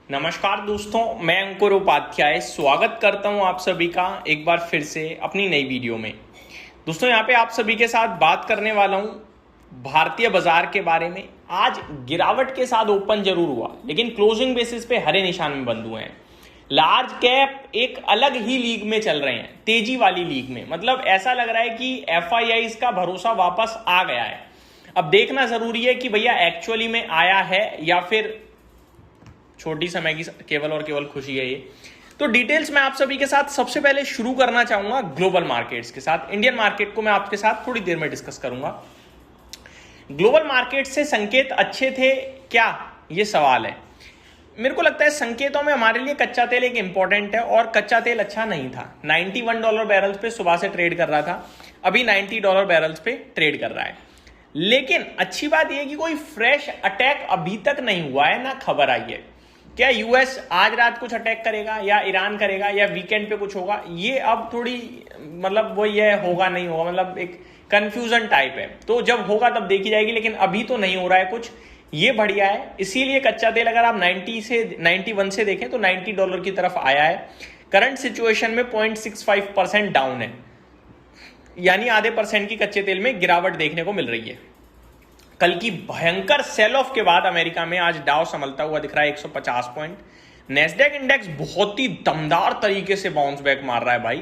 नमस्कार दोस्तों, मैं अंकुर उपाध्याय स्वागत करता हूं आप सभी का एक बार फिर से अपनी नई वीडियो में। दोस्तों यहाँ पे आप सभी के साथ बात करने वाला हूं भारतीय बाजार के बारे में। आज गिरावट के साथ ओपन जरूर हुआ, लेकिन क्लोजिंग बेसिस पे हरे निशान में बंद हुए हैं। लार्ज कैप एक अलग ही लीग में चल रहे हैं, तेजी वाली लीग में। मतलब ऐसा लग रहा है कि एफआईआईज का भरोसा वापस आ गया है। अब देखना जरूरी है कि भैया एक्चुअली में आया है या फिर छोटी समय की केवल और केवल खुशी है ये। तो डिटेल्स मैं आप सभी के साथ सबसे पहले शुरू करना चाहूंगा ग्लोबल मार्केट्स के साथ। इंडियन मार्केट को मैं आपके साथ थोड़ी देर में डिस्कस करूंगा। ग्लोबल मार्केट से संकेत अच्छे थे क्या, ये सवाल है। मेरे को लगता है संकेतों में हमारे लिए कच्चा तेल एक इंपॉर्टेंट है, और कच्चा तेल अच्छा नहीं था। $91 बैरल्स पे सुबह से ट्रेड कर रहा था, अभी $90 बैरल्स पे ट्रेड कर रहा है। लेकिन अच्छी बात यह कि कोई फ्रेश अटैक अभी तक नहीं हुआ है, ना खबर आई है। क्या यूएस आज रात कुछ अटैक करेगा या ईरान करेगा या वीकेंड पे कुछ होगा, ये अब थोड़ी मतलब वो ये होगा नहीं होगा, मतलब एक कंफ्यूजन टाइप है। तो जब होगा तब देखी जाएगी, लेकिन अभी तो नहीं हो रहा है कुछ, ये बढ़िया है। इसीलिए कच्चा तेल अगर आप 91 से देखें तो $90 की तरफ आया है। करंट सिचुएशन में 0.65% डाउन है, यानी आधे % की कच्चे तेल में गिरावट देखने को मिल रही है। कल की भयंकर सेल ऑफ के बाद अमेरिका में आज डाउ संभलता हुआ दिख रहा है 150 पॉइंट। नेस्डेक इंडेक्स बहुत ही दमदार तरीके से बाउंस बैक मार रहा है भाई।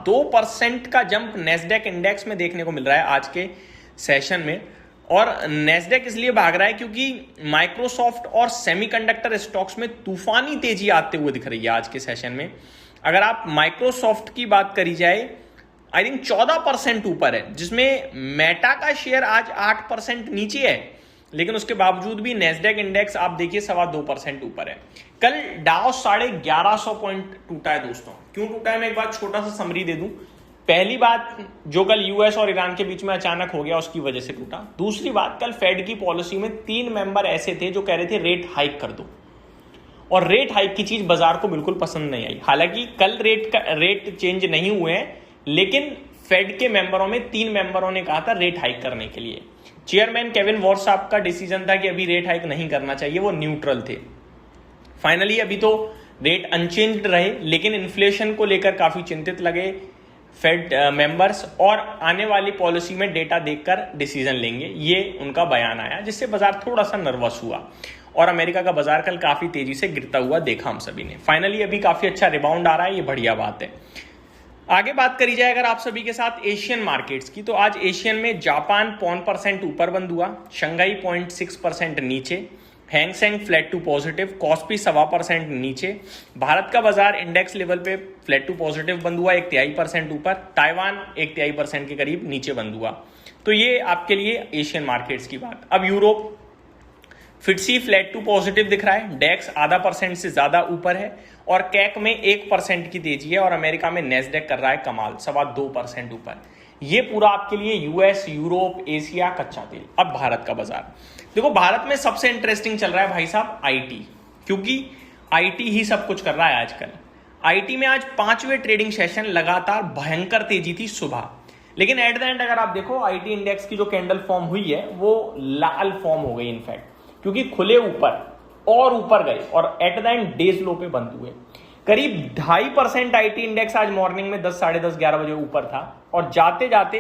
2.25% का जंप नेस्डेक इंडेक्स में देखने को मिल रहा है आज के सेशन में। और नेस्डेक इसलिए भाग रहा है क्योंकि माइक्रोसॉफ्ट और सेमीकंडक्टर स्टॉक्स में तूफानी तेजी आते हुए दिख रही है आज के सेशन में। अगर आप माइक्रोसॉफ्ट की बात करी जाए, आई थिंक 14% ऊपर है, जिसमें मेटा का शेयर आज 8% नीचे है, लेकिन उसके बावजूद भी नेस्डेक इंडेक्स आप देखिए 2.25% ऊपर है। कल डाउ 1150 पॉइंट टूटा है। दोस्तों क्यों टूटा है, मैं एक बार छोटा सा समरी दे दूं। पहली बात, जो कल यूएस और ईरान के बीच में अचानक हो गया, उसकी वजह से टूटा। दूसरी बात, कल फेड की पॉलिसी में 3 मेंबर ऐसे थे जो कह रहे थे रेट हाइक कर दो, और रेट हाइक की चीज बाजार को बिल्कुल पसंद नहीं आई। हालांकि कल रेट चेंज नहीं हुए हैं, लेकिन फेड के मेंबरों में 3 मेंबरों ने कहा था रेट हाइक करने के लिए। चेयरमैन केविन वॉर्स साहब का डिसीजन था कि अभी रेट हाइक नहीं करना चाहिए, वो न्यूट्रल थे। फाइनली अभी तो रेट अनचेंज्ड रहे, लेकिन इन्फ्लेशन को लेकर काफी चिंतित लगे फेड मेंबर्स, और आने वाली पॉलिसी में डेटा देखकर डिसीजन लेंगे, ये उनका बयान आया, जिससे बाजार थोड़ा सा नर्वस हुआ। और अमेरिका का बाजार कल काफी तेजी से गिरता हुआ देखा हम सभी ने। फाइनली अभी काफी अच्छा रिबाउंड आ रहा है, ये बढ़िया बात है। आगे बात करी जाए अगर आप सभी के साथ एशियन मार्केट्स की, तो आज एशियन में जापान 0.5% ऊपर बंद हुआ, शंघाई 0.6% नीचे, Hang Seng flat to positive, KOSPI 1.25% नीचे। भारत का बाजार इंडेक्स लेवल पे फ्लैट टू पॉजिटिव बंद हुआ, 0.1% ऊपर। ताइवान 0.1% के करीब नीचे बंद हुआ। तो ये आपके लिए एशियन मार्केट्स की बात। अब यूरोप, फिटसी फ्लैट टू पॉजिटिव दिख रहा है, डेक्स 0.5% से ज्यादा ऊपर है, और कैक में 1% की तेजी है, और अमेरिका में नेस्डेक कर रहा है कमाल 2.25% ऊपर। ये पूरा आपके लिए यूएस, यूरोप, एशिया, कच्चा तेल। अब भारत का बाजार देखो, भारत में सबसे इंटरेस्टिंग चल रहा है भाई साहब आईटी, क्योंकि आईटी ही सब कुछ कर रहा है आजकल। आईटी में आज 5वें ट्रेडिंग सेशन लगातार भयंकर तेजी थी सुबह, लेकिन एट द एंड अगर आप देखो आईटी इंडेक्स की जो कैंडल फॉर्म हुई है वो लाल फॉर्म हो गई इनफैक्ट, क्योंकि खुले ऊपर और ऊपर गए और एट द एंड डेज लो पे बंद हुए। करीब 2.5% आईटी इंडेक्स आज मॉर्निंग में 10, साढ़े 10, 11 बजे ऊपर था, और जाते जाते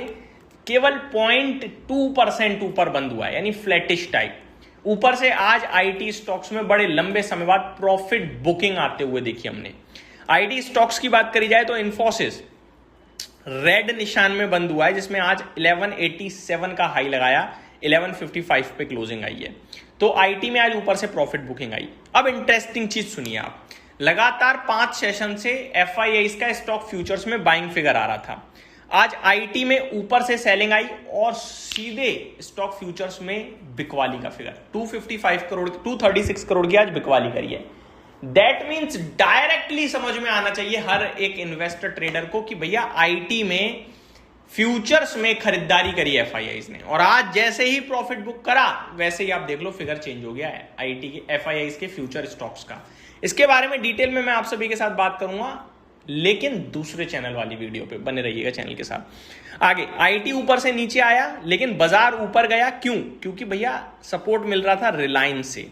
केवल 0.2% ऊपर बंद हुआ है, यानी फ्लैटिश टाइप। ऊपर से आज आईटी स्टॉक्स में बड़े लंबे समय बाद प्रॉफिट बुकिंग आते हुए देखी हमने। आईटी स्टॉक्स की बात करी जाए तो इन्फोसिस रेड निशान में बंद हुआ है, जिसमें आज 1187 का हाई लगाया, 1155 पे क्लोजिंग आई है। तो आईटी में आज ऊपर से प्रॉफिट बुकिंग आई। अब इंटरेस्टिंग चीज सुनिए आप, लगातार 5 सेशन से एफआईआईज का स्टॉक फ्यूचर्स में बाइंग फिगर आ रहा था। आज आईटी में ऊपर से सेलिंग आई, और सीधे स्टॉक फ्यूचर्स में बिकवाली का फिगर 236 करोड़ की आज बिकवाली करी है। दैट मीन्स डायरेक्टली समझ में आना चाहिए हर एक इन्वेस्टर ट्रेडर को कि भैया आईटी में फ्यूचर्स में खरीदारी करी एफआईआईज ने, और आज जैसे ही प्रॉफिट बुक करा वैसे ही आप देख लो फिगर चेंज हो गया है आईटी के, एफआईआईज के फ्यूचर स्टॉक्स का। इसके बारे में डिटेल में मैं आप सभी के साथ बात करूंगा, लेकिन दूसरे चैनल वाली वीडियो पे बने रहिएगा चैनल के साथ। आगे आईटी ऊपर से नीचे आया, लेकिन बाजार ऊपर गया, क्यों? क्योंकि भैया सपोर्ट मिल रहा था रिलायंस से।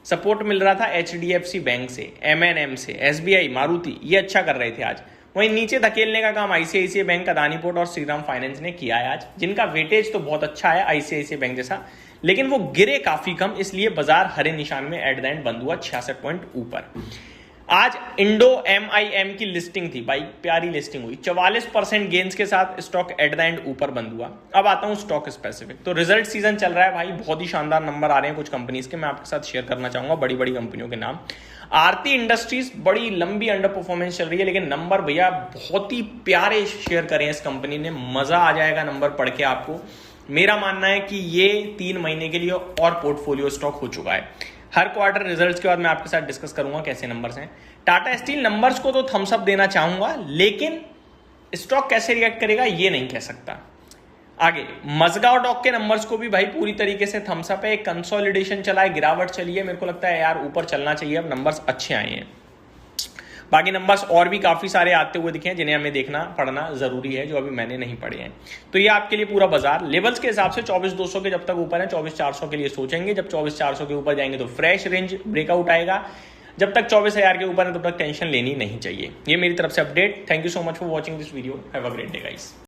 सपोर्ट मिल रहा था HDFC बैंक से, M&M से, SBI, मारुति, ये अच्छा कर रहे थे आज। वहीं नीचे धकेलने का काम ICICI बैंक, अदानी पोर्ट और श्रीराम फाइनेंस ने किया है आज, जिनका वेटेज तो बहुत अच्छा है ICICI बैंक जैसा, लेकिन वो गिरे काफी कम, इसलिए बाजार हरे निशान में एट द एंड बंद हुआ 66 पॉइंट ऊपर। आज इंडो MIM की लिस्टिंग थी भाई, प्यारी लिस्टिंग हुई, 44% गेन्स के साथ स्टॉक एट द एंड ऊपर बंद हुआ। अब आता हूं स्टॉक स्पेसिफिक। तो रिजल्ट सीजन चल रहा है भाई, बहुत ही शानदार नंबर आ रहे हैं कुछ कंपनीज के, मैं आपके साथ शेयर करना चाहूंगा बड़ी बड़ी कंपनियों के नाम। आरती इंडस्ट्रीज बड़ी लंबी अंडर परफॉर्मेंस चल रही है, लेकिन नंबर भैया बहुत ही प्यारे शेयर करें इस कंपनी ने, मजा आ जाएगा नंबर पढ़ के आपको। मेरा मानना है कि ये 3 महीने के लिए और पोर्टफोलियो स्टॉक हो चुका है। हर क्वार्टर रिजल्ट्स के बाद मैं आपके साथ डिस्कस करूंगा कैसे नंबर्स हैं। टाटा स्टील नंबर्स को तो थम्स अप देना चाहूंगा, लेकिन स्टॉक कैसे रिएक्ट करेगा ये नहीं कह सकता। आगे मजगांव डॉक के नंबर्स को भी भाई पूरी तरीके से थम्स अप है, एक कंसोलिडेशन चला है, गिरावट चली है, मेरे को लगता है यार ऊपर चलना चाहिए, अब नंबर्स अच्छे आए हैं। बाकी नंबर्स और भी काफी सारे आते हुए दिखे हैं जिन्हें हमें देखना पढ़ना जरूरी है, जो अभी मैंने नहीं पढ़े हैं। तो ये आपके लिए पूरा बाजार लेवल्स के हिसाब से 24,200 के जब तक ऊपर है 24,400 के लिए सोचेंगे, जब 24,400 के ऊपर जाएंगे तो फ्रेश रेंज ब्रेकआउट आएगा, जब तक 24,000 के ऊपर है तब तक टेंशन लेनी नहीं चाहिए। ये मेरी तरफ से update. Thank you so much for watching this video, have a great day guys.